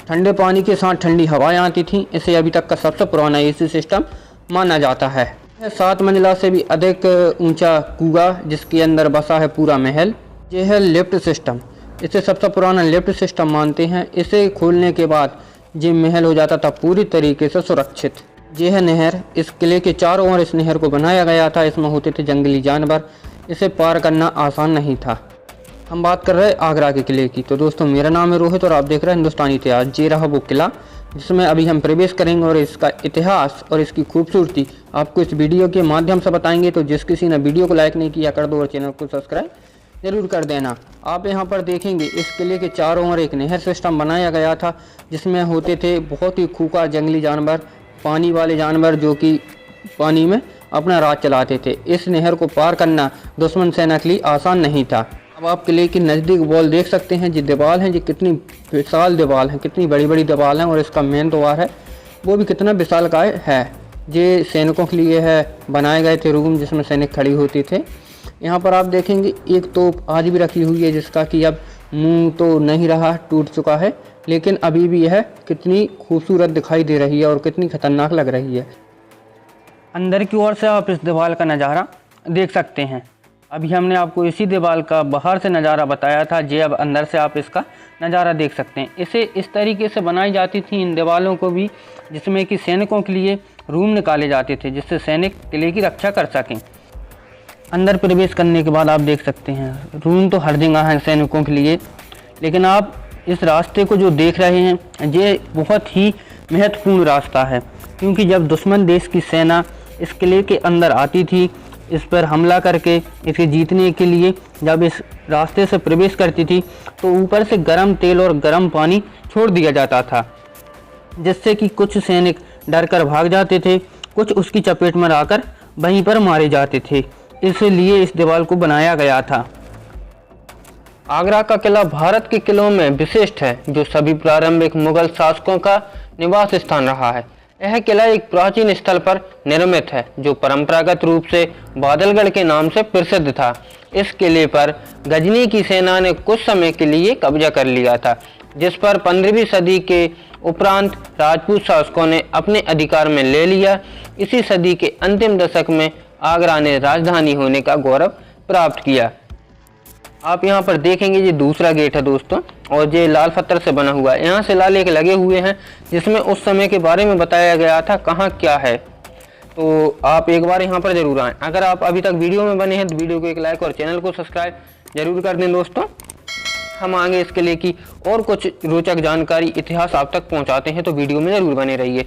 ठंडे पानी के साथ ठंडी हवाएं आती थीं। इसे अभी तक का सबसे पुराना एसी सिस्टम माना जाता है। 7 मंजिला से भी अधिक ऊंचा कुआं जिसके अंदर बसा है पूरा महल। यह है लिफ्ट सिस्टम। इसे सबसे पुराना लिफ्ट सिस्टम मानते हैं। इसे खोलने के बाद ये महल हो जाता था पूरी तरीके से सुरक्षित। यह है नहर। इस किले के चारों ओर इस नहर को बनाया गया था। इसमें होते थे जंगली जानवर। इसे पार करना आसान नहीं था। हम बात कर रहे हैं आगरा के किले की। तो दोस्तों, मेरा नाम है रोहित और आप देख रहे हैं हिंदुस्तानी इतिहास। ये रहा वो किला जिसमें अभी हम प्रवेश करेंगे और इसका इतिहास और इसकी खूबसूरती आपको इस वीडियो के माध्यम से बताएंगे। तो जिस किसी ने वीडियो को लाइक नहीं किया कर दो और चैनल को सब्सक्राइब जरूर कर देना। आप यहाँ पर देखेंगे इस किले के चारों ओर एक नहर सिस्टम बनाया गया था जिसमें होते थे बहुत ही खूंखार जंगली जानवर, पानी वाले जानवर जो कि पानी में अपना राज चलाते थे। इस नहर को पार करना दुश्मन सेना के लिए आसान नहीं था। अब आप किले की नज़दीक वॉल देख सकते हैं। जो दीवार हैं, जो कितनी विशाल दीवार हैं, कितनी बड़ी बड़ी दीवार हैं और इसका मेन द्वार है वो भी कितना विशालकाय है। ये सैनिकों के लिए है बनाए गए थे रूम जिसमें सैनिक खड़ी होते थे। यहाँ पर आप देखेंगे एक तोप आज भी रखी हुई है जिसका कि अब मुंह तो नहीं रहा, टूट चुका है, लेकिन अभी भी यह कितनी खूबसूरत दिखाई दे रही है और कितनी खतरनाक लग रही है। अंदर की ओर से आप इस दीवार का नज़ारा देख सकते हैं। अभी हमने आपको इसी दीवार का बाहर से नज़ारा बताया था। जे अब अंदर से आप इसका नज़ारा देख सकते हैं। इसे इस तरीके से बनाई जाती थी इन दीवारों को भी, जिसमें कि सैनिकों के लिए रूम निकाले जाते थे जिससे सैनिक किले की रक्षा कर सकें। अंदर प्रवेश करने के बाद आप देख सकते हैं रूम तो हर जगह है सैनिकों के लिए, लेकिन आप इस रास्ते को जो देख रहे हैं ये बहुत ही महत्वपूर्ण रास्ता है, क्योंकि जब दुश्मन देश की सेना इस किले के अंदर आती थी इस पर हमला करके इसे जीतने के लिए, जब इस रास्ते से प्रवेश करती थी तो ऊपर से गर्म तेल और गर्म पानी छोड़ दिया जाता था, जिससे कि कुछ सैनिक डर कर भाग जाते थे, कुछ उसकी चपेट में आकर वहीं पर मारे जाते थे। इसलिए इस दीवार को बनाया गया था। आगरा का किला भारत के किलों में विशिष्ट है, जो सभी प्रारंभिक मुगल शासकों का निवास स्थान रहा है। यह किला एक प्राचीन स्थल पर निर्मित है जो परंपरागत रूप से बादलगढ़ के नाम से प्रसिद्ध था। इस किले पर गजनी की सेना ने कुछ समय के लिए कब्जा कर लिया था, जिस पर 15वीं सदी के उपरांत राजपूत शासकों ने अपने अधिकार में ले लिया। इसी सदी के अंतिम दशक में आगरा ने राजधानी होने का गौरव प्राप्त किया। आप यहाँ पर देखेंगे ये दूसरा गेट है दोस्तों, और ये लाल पत्थर से बना हुआ है। यहाँ से लालेख लगे हुए हैं जिसमें उस समय के बारे में बताया गया था कहाँ क्या है। तो आप एक बार यहाँ पर जरूर आएँ। अगर आप अभी तक वीडियो में बने हैं तो वीडियो को एक लाइक और चैनल को सब्सक्राइब जरूर कर दें दोस्तों। हम आगे इसके लिए की और कुछ रोचक जानकारी इतिहास आप तक पहुँचाते हैं, तो वीडियो में जरूर बने रहिए।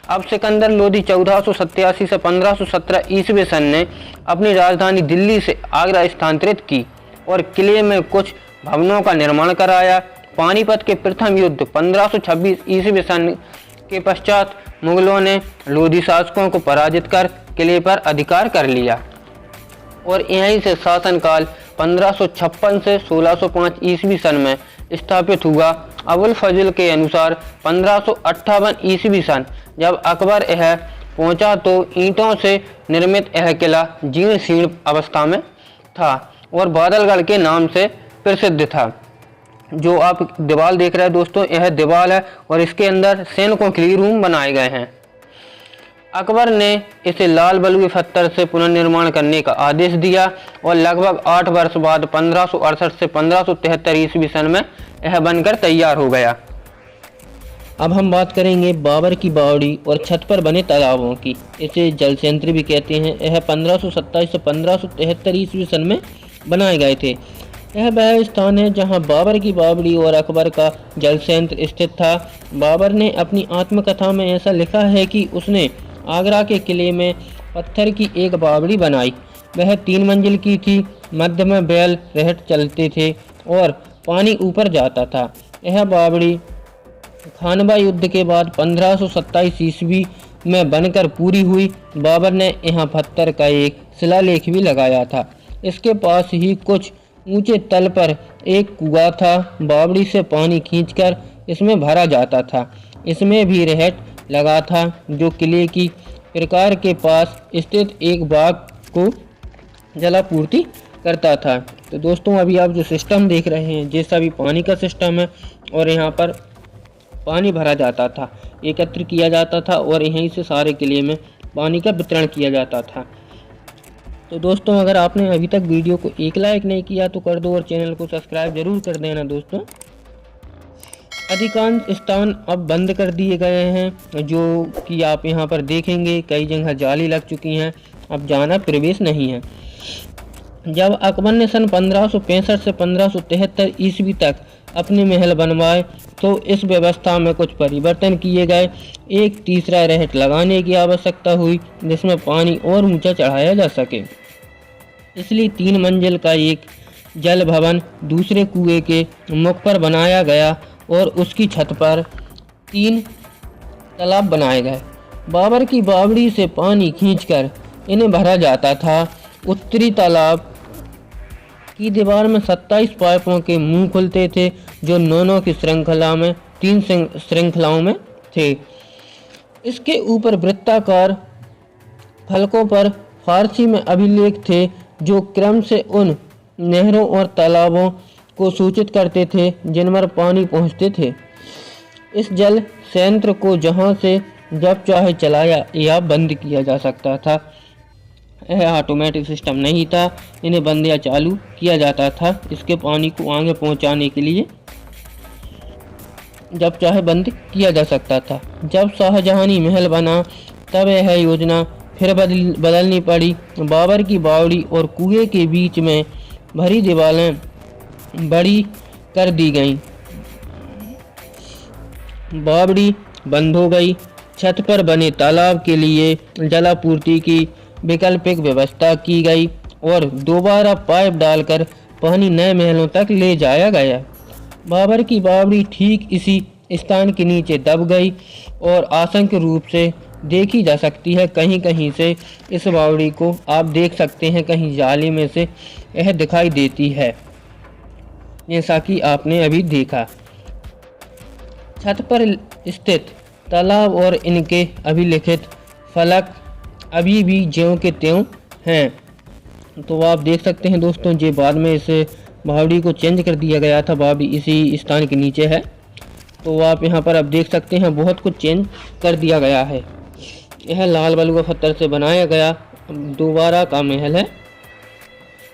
अब सिकंदर लोदी 1487 से 1517 ईस्वी सन ने अपनी राजधानी दिल्ली से आगरा स्थानांतरित की और किले में कुछ भवनों का निर्माण कराया। पानीपत के प्रथम युद्ध 1526 ईस्वी सन के पश्चात मुगलों ने लोधी शासकों को पराजित कर किले पर अधिकार कर लिया और यहीं से शासनकाल 1556 से 1605 ईस्वी सन में स्थापित हुआ। अबुल फजल के अनुसार 1558 ईस्वी सन जब अकबर यह पहुंचा तो ईंटों से निर्मित यह किला जीर्ण शीर्ण अवस्था में था और बादलगढ़ के नाम से प्रसिद्ध था। जो आप दीवार देख रहे हैं दोस्तों, यह दीवार है और इसके अंदर सैनिकों के लिए रूम बनाए गए हैं। अकबर ने इसे लाल बलुई पत्थर से पुनर्निर्माण करने का आदेश दिया और लगभग 8 वर्ष बाद 1568 से 1573 ईस्वी सन में यह बनकर तैयार हो गया। अब हम बात करेंगे बाबर की बावड़ी और छत पर बने तालाबों की। इसे जल संयंत्र भी कहते हैं। यह 1527 से 1573 ईस्वी सन में बनाए गए थे। यह वह स्थान है जहां बाबर की बावड़ी और अकबर का जल संयंत्र स्थित था। बाबर ने अपनी आत्मकथा में ऐसा लिखा है कि उसने आगरा के किले में पत्थर की एक बावड़ी बनाई। वह 3 मंजिल की थी। मध्य में बैल रहट चलते थे और पानी ऊपर जाता था। यह बावड़ी खानवा युद्ध के बाद 1527 ईस्वी में बनकर पूरी हुई। बाबर ने यहाँ पत्थर का एक शिलालेख भी लगाया था। इसके पास ही कुछ ऊंचे तल पर एक कुआं था। बावड़ी से पानी खींचकर इसमें भरा जाता था। इसमें भी रहट लगा था जो किले की प्रकार के पास स्थित एक बाग को जलापूर्ति करता था। तो दोस्तों, अभी आप जो सिस्टम देख रहे हैं ये सभी पानी का सिस्टम है और यहाँ पर पानी भरा जाता था, एकत्र किया जाता था और यहीं से सारे किले में पानी का वितरण किया जाता था। तो दोस्तों, अगर आपने अभी तक वीडियो को एक लाइक नहीं किया तो कर दो और चैनल को सब्सक्राइब जरूर कर देना दोस्तों। अधिकांश स्थान अब बंद कर दिए गए हैं, जो कि आप यहाँ पर देखेंगे कई जगह जाली लग चुकी हैं, अब जाना प्रवेश नहीं है। जब अकबर ने सन 1565 से 1573 ईस्वी तक अपने महल बनवाए तो इस व्यवस्था में कुछ परिवर्तन किए गए। एक तीसरा रहट लगाने की आवश्यकता हुई जिसमें पानी और ऊंचा चढ़ाया जा सके, इसलिए 3 मंजिल का एक जल भवन दूसरे कुएं के मुख पर बनाया गया और उसकी छत पर 3 तालाब बनाए गए। बाबर की बावड़ी से पानी खींचकर इन्हें भरा जाता था। उत्तरी तालाब की दीवार में 27 पाइपों के मुंह खुलते थे जो 9 की श्रृंखला में 3 श्रृंखलाओं में थे। इसके ऊपर वृत्ताकार फलकों पर फारसी में अभिलेख थे जो क्रम से उन नहरों और तालाबों को सूचित करते थे जिन पर पानी पहुंचते थे। इस जल संयंत्र को जहां से जब चाहे चलाया या बंद किया जा सकता था। यह ऑटोमेटिक सिस्टम नहीं था, इन्हें बंद या चालू किया जाता था। इसके पानी को आगे पहुंचाने के लिए जब चाहे बंद किया जा सकता था। जब शाहजहानी महल बना तब यह योजना फिर बदलनी पड़ी। बाबर की बावड़ी और कुएं के बीच में भरी दीवारें बड़ी कर दी गईं। बावड़ी बंद हो गई। छत पर बने तालाब के लिए जलापूर्ति की वैकल्पिक व्यवस्था की गई और दोबारा पाइप डालकर पानी नए महलों तक ले जाया गया। बाबर की बावड़ी ठीक इसी स्थान के नीचे दब गई और आशंक रूप से देखी जा सकती है। कहीं कहीं से इस बावड़ी को आप देख सकते हैं, कहीं जाली में से यह दिखाई देती है जैसा कि आपने अभी देखा। छत पर स्थित तालाब और इनके अभिलिखित फलक अभी भी ज्यों के त्यों हैं। तो आप देख सकते हैं दोस्तों, ये बाद में इस बावड़ी को चेंज कर दिया गया था। बावड़ी इसी स्थान के नीचे है, तो आप यहाँ पर अब देख सकते हैं बहुत कुछ चेंज कर दिया गया है। यह लाल बलुआ पत्थर से बनाया गया दोबारा का महल है।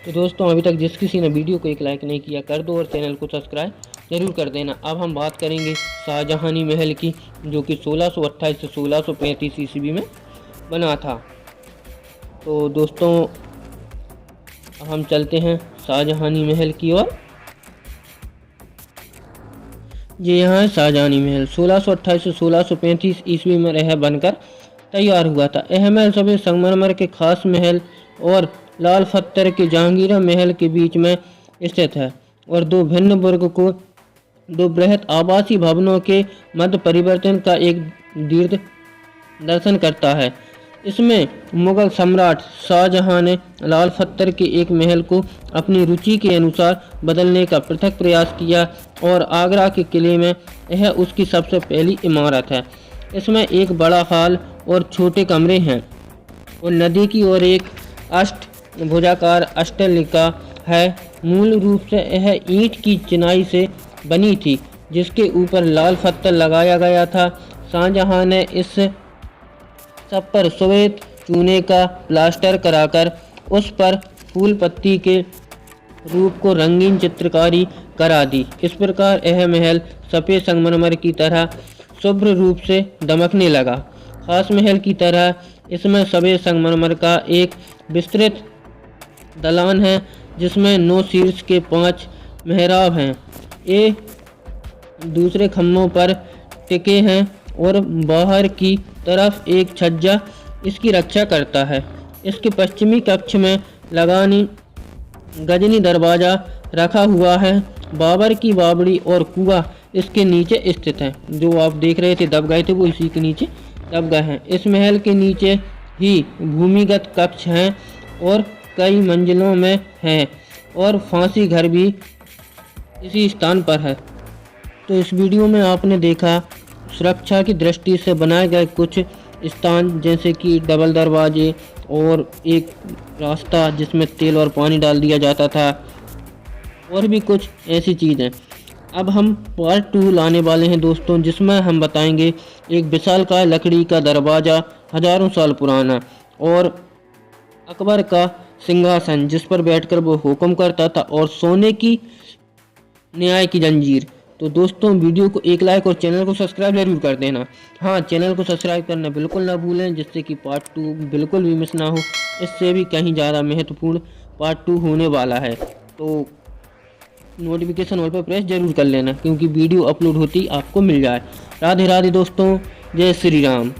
तो दोस्तों, अभी तक जिस किसी ने वीडियो को एक लाइक नहीं किया कर दो और चैनल को सब्सक्राइब जरूर कर देना। अब हम बात करेंगे शाहजहानी महल की, जो कि 1628 से 1635 ईस्वी में बना था। तो दोस्तों, हम चलते हैं शाहजहानी महल की ओर। ये यहाँ है शाहजहानी महल। 1628 से 1635 ईस्वी में यह बनकर तैयार हुआ था। यह महल सभी संगमरमर के खास महल और लाल पत्थर के जहांगीर महल के बीच में स्थित है और 2 भिन्न वर्ग को 2 बृहद आवासीय भवनों के मध्य परिवर्तन का एक दीर्घ दर्शन करता है। इसमें मुगल सम्राट शाहजहां ने लाल पत्थर के एक महल को अपनी रुचि के अनुसार बदलने का पृथक प्रयास किया और आगरा के किले में यह उसकी सबसे पहली इमारत है। इसमें एक बड़ा हॉल और छोटे कमरे हैं और नदी की ओर एक अष्टभुजाकार अष्टलिका है। मूल रूप से यह ईंट की चिनाई से बनी थी जिसके ऊपर लाल पत्थर लगाया गया था। शाहजहां ने इस सब पर श्वेत चूने का प्लास्टर कराकर उस पर फूल पत्ती के रूप को रंगीन चित्रकारी करा दी। इस प्रकार यह महल सफ़ेद संगमरमर की तरह शुभ्र रूप से दमकने लगा। खास महल की तरह इसमें सफ़ेद संगमरमर का एक विस्तृत दलान है जिसमें 9 शीर्ष के 5 मेहराब हैं। ये दूसरे खम्भों पर टिके हैं और बाहर की तरफ एक छज्जा इसकी रक्षा करता है। इसके पश्चिमी कक्ष में लगानी गजनी दरवाज़ा रखा हुआ है। बाबर की बावड़ी और कुआं इसके नीचे स्थित है। जो आप देख रहे थे दब गए थे वो इसी के नीचे दब गए हैं। इस महल के नीचे ही भूमिगत कक्ष हैं और कई मंजिलों में हैं और फांसी घर भी इसी स्थान पर है। तो इस वीडियो में आपने देखा सुरक्षा की दृष्टि से बनाए गए कुछ स्थान, जैसे कि डबल दरवाजे और एक रास्ता जिसमें तेल और पानी डाल दिया जाता था और भी कुछ ऐसी चीज़ें। अब हम पार्ट 2 लाने वाले हैं दोस्तों, जिसमें हम बताएंगे एक विशालकाय लकड़ी का दरवाज़ा हजारों साल पुराना और अकबर का सिंहासन जिस पर बैठकर वो हुक्म करता था और सोने की न्याय की जंजीर। तो दोस्तों वीडियो को एक लाइक और चैनल को सब्सक्राइब जरूर कर देना। हाँ, चैनल को सब्सक्राइब करना बिल्कुल ना भूलें, जिससे कि पार्ट 2 बिल्कुल भी मिस ना हो। इससे भी कहीं ज़्यादा महत्वपूर्ण पार्ट 2 होने वाला है, तो नोटिफिकेशन ऑल पर प्रेस जरूर कर लेना, क्योंकि वीडियो अपलोड होती आपको मिल जाए। राधे राधे दोस्तों, जय श्री राम।